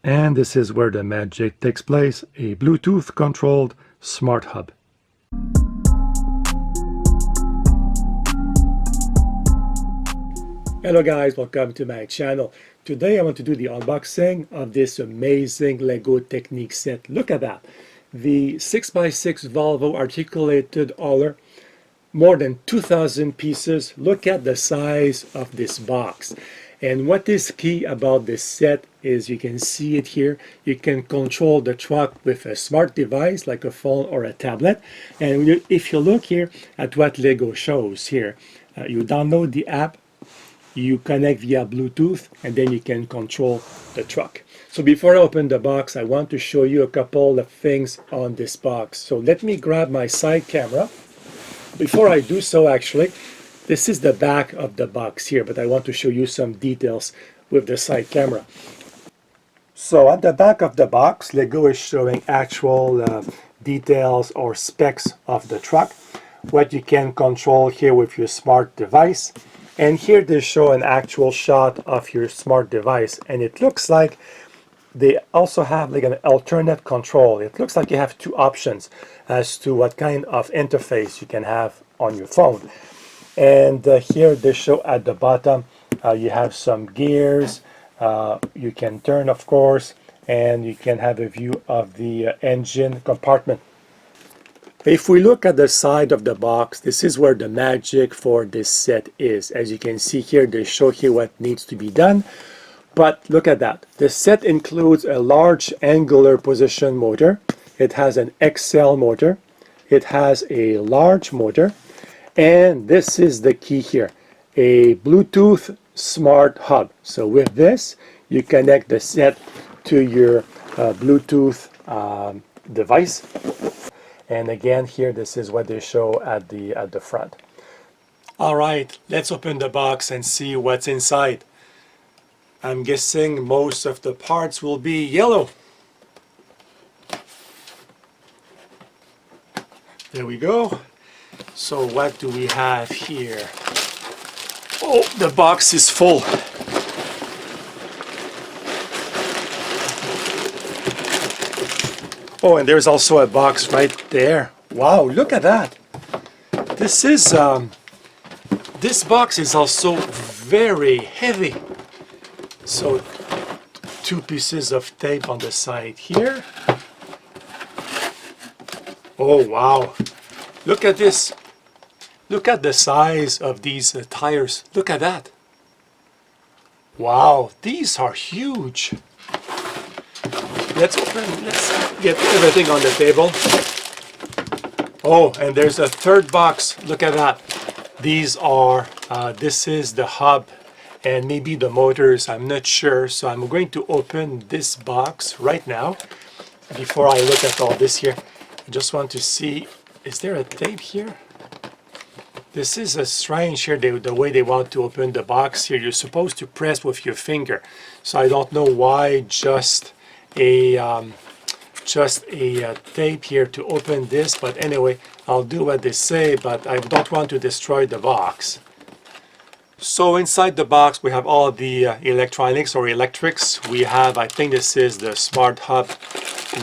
And this is where the magic takes place, a Bluetooth controlled smart hub. Hello guys, welcome to my channel. Today I want to do the unboxing of this amazing Lego Technic set. Look at that. The 6x6 Volvo Articulated Hauler. More than 2,000 pieces. Look at the size of this box. And what is key about this set is you can see it here. You can control the truck with a smart device like a phone or a tablet. And if you look here at what Lego shows here, you download the app, you connect via Bluetooth, and then you can control the truck. So before I open the box, I want to show you a couple of things on this box. So let me grab my side camera. Before I do so, actually, this is the back of the box here, but I want to show you some details with the side camera. So at the back of the box, Lego is showing actual details or specs of the truck, what you can control here with your smart device. And here they show an actual shot of your smart device, and it looks like they also have like an alternate control. It looks like you have two options as to what kind of interface you can have on your phone. And here they show at the bottom you have some gears, you can turn of course, and you can have a view of the engine compartment. If we look at the side of the box, this is where the magic for this set is. As you can see here, they show here what needs to be done. But look at that. The set includes a large angular position motor. It has an XL motor. It has a large motor. And this is the key here, a Bluetooth smart hub. So with this, you connect the set to your Bluetooth device. And again, here, this is what they show at the front. All right, let's open the box and see what's inside. I'm guessing most of the parts will be yellow. There we go. So what do we have here? Oh, the box is full. Oh, and there's also a box right there. Wow, look at that. This box is also very heavy. So, two pieces of tape on the side here. Oh, wow. Look at this. Look at the size of these tires. Look at that. Wow, these are huge. Let's get everything on the table. Oh, and there's a third box. Look at that. These are, this is the hub and maybe the motors. I'm not sure. So I'm going to open this box right now. Before I look at all this here, I just want to see, is there a tape here? This is a strange here, the way they want to open the box here. You're supposed to press with your finger. So I don't know why just a tape here to open this, but anyway, I'll do what they say, but I don't want to destroy the box. So inside the box we have all the electronics or electrics. We have, I think this is the smart hub.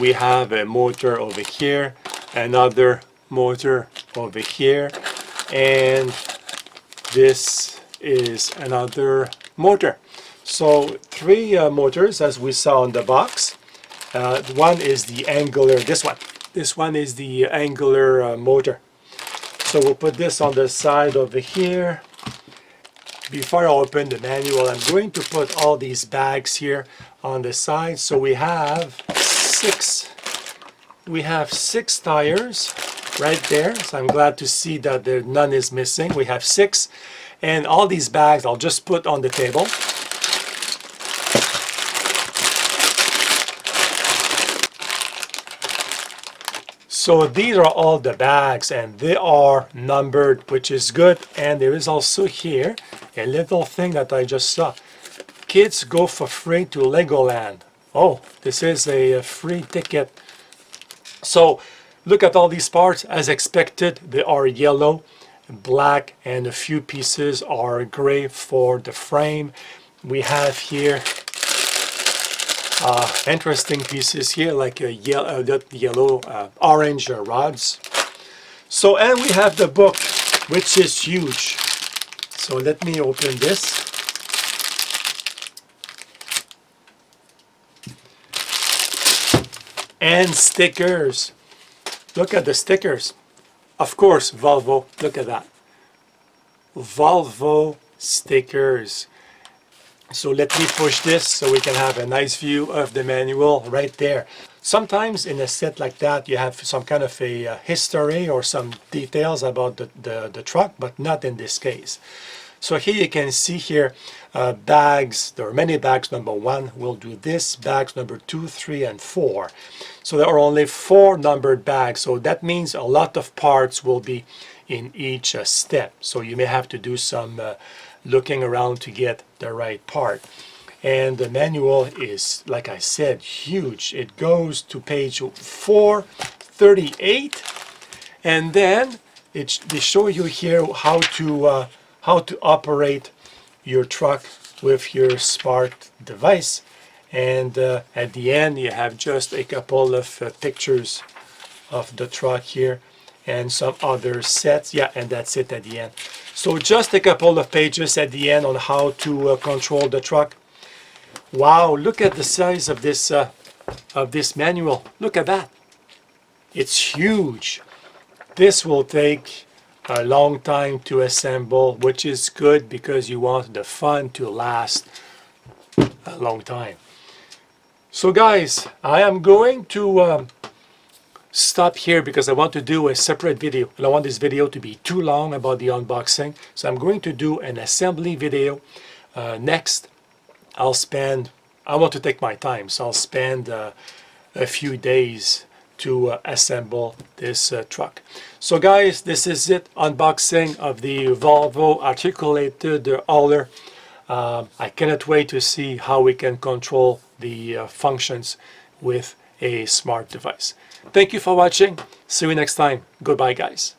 We have a motor over here, another motor over here, and this is another motor. So three motors as we saw on the box. One is the angular, this one is the angular motor. So we'll put this on the side over here. Before I open the manual, I'm going to put all these bags here on the side. So we have six tires right there. So I'm glad to see that none is missing. We have 6, and all these bags I'll just put on the table. So these are all the bags, and they are numbered, which is good. And there is also here a little thing that I just saw. Kids go for free to Legoland. Oh, this is a free ticket. So look at all these parts. As expected, they are yellow, black, and a few pieces are gray for the frame. We have here Interesting pieces here, like yellow, orange rods. So, and we have the book, which is huge. So let me open this. And stickers. Look at the stickers. Of course, Volvo. Look at that. Volvo stickers. So let me push this so we can have a nice view of the manual right there. Sometimes in a set like that you have some kind of a history or some details about the truck, but not in this case. So here you can see here bags. There are many bags. Number 1 will do this. Bags number 2, 3, and 4. So there are only 4 numbered bags. So that means a lot of parts will be in each step. So you may have to do some looking around to get the right part. And the manual is, like I said, huge. It goes to page 438, and then they show you here how to operate your truck with your smart device. And at the end you have just a couple of pictures of the truck here and some other sets. Yeah, and that's it at the end. So just a couple of pages at the end on how to control the truck. Wow, look at the size of this manual. Look at that. It's huge. This will take a long time to assemble, which is good because you want the fun to last a long time. So guys, I am going to stop here because I want to do a separate video. I don't want this video to be too long about the unboxing. So I'm going to do an assembly video next. I want to take my time, so I'll spend a few days to assemble this truck. So guys, this is it, unboxing of the Volvo Articulated Hauler. I cannot wait to see how we can control the functions with a smart device. Thank you for watching. See you next time. Goodbye, guys.